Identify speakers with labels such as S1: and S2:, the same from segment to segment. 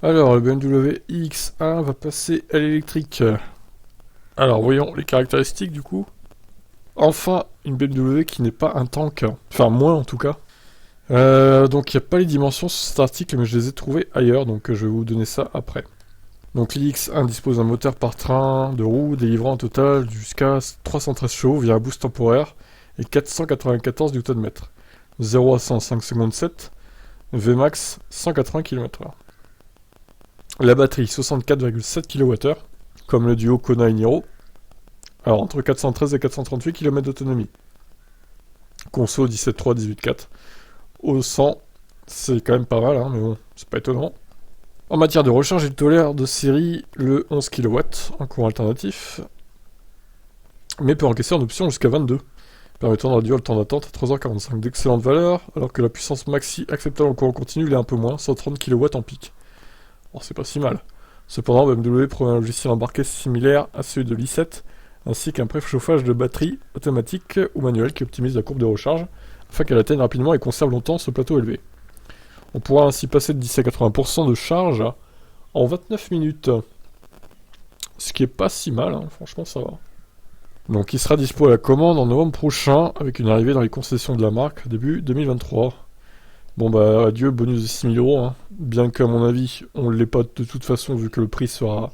S1: Alors, le BMW iX1 va passer à l'électrique. Alors, voyons les caractéristiques du coup. Enfin, une BMW qui n'est pas un tank. Enfin, moins en tout cas. Donc, il n'y a pas les dimensions sur cet article, mais je les ai trouvées ailleurs, donc je vais vous donner ça après. Donc, l'IX1 dispose d'un moteur par train de roues délivrant un total jusqu'à 313 chevaux via un boost temporaire et 494 Nm. 0 à 100 5 secondes 7, Vmax 180 km/h. La batterie 64,7 kWh, comme le duo Kona et Niro. Alors entre 413 et 438 km d'autonomie. Conso 17.3, 18.4. Au 100, c'est quand même pas mal, hein, mais bon, c'est pas étonnant. En matière de recharge, il tolère de série le 11 kW en courant alternatif, mais peut encaisser en option jusqu'à 22, permettant de réduire le temps d'attente à 3h45. D'excellentes valeurs, alors que la puissance maxi acceptable en courant continu l'est un peu moins, 130 kW en pic. Alors c'est pas si mal. Cependant, BMW promet un logiciel embarqué similaire à celui de l'i7, ainsi qu'un préchauffage de batterie automatique ou manuel qui optimise la courbe de recharge, afin qu'elle atteigne rapidement et conserve longtemps ce plateau élevé. On pourra ainsi passer de 10 à 80% de charge en 29 minutes. Ce qui est pas si mal, hein, franchement ça va. Donc il sera dispo à la commande en novembre prochain, avec une arrivée dans les concessions de la marque début 2023. Bon bah adieu bonus de 6000 euros, hein. Bien qu'à mon avis on ne l'ait pas de toute façon vu que le prix sera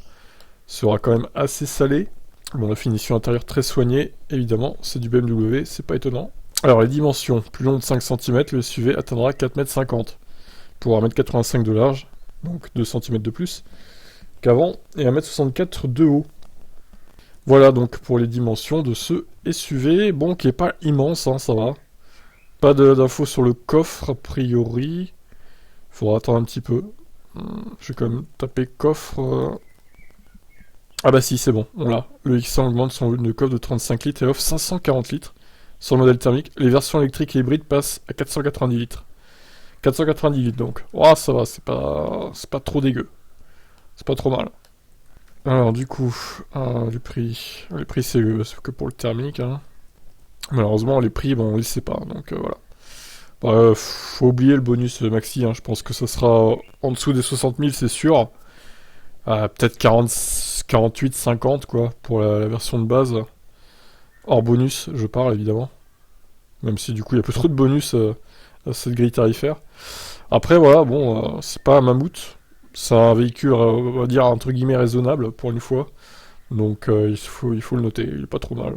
S1: quand même assez salé. Bon la finition intérieure très soignée, évidemment c'est du BMW, c'est pas étonnant. Alors les dimensions, plus long de 5 cm, le SUV atteindra 4,50 m pour 1,85 m de large, donc 2 cm de plus qu'avant, et 1,64 m de haut. Voilà donc pour les dimensions de ce SUV, bon qui est pas immense, hein, ça va. Pas d'infos sur le coffre a priori. Faudra attendre un petit peu. Je vais quand même taper coffre. Ah bah si, c'est bon, on l'a. Le X100 augmente son volume de coffre de 35 litres et offre 540 litres sur le modèle thermique. Les versions électriques et hybrides passent à 490 litres. 490 litres donc. Oh, ça va, c'est pas trop dégueu. C'est pas trop mal. Alors du coup, les prix. Les prix c'est que pour le thermique. Hein. Malheureusement, les prix, bon, on les sait pas, donc voilà. Faut oublier le bonus maxi, hein. Je pense que ça sera en dessous des 60 000, c'est sûr. Peut-être 40, 48, 50, quoi, pour la version de base. Hors bonus, je parle, évidemment. Même si, du coup, il y a peu trop de bonus à cette grille tarifaire. Après, voilà, bon, c'est pas un mammouth. C'est un véhicule, on va dire, entre guillemets, raisonnable, pour une fois. Donc, il faut le noter. Il est pas trop mal.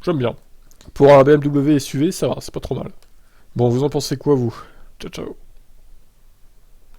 S1: J'aime bien. Pour un BMW SUV, ça va, c'est pas trop mal. Bon, vous en pensez quoi, vous? Ciao, ciao.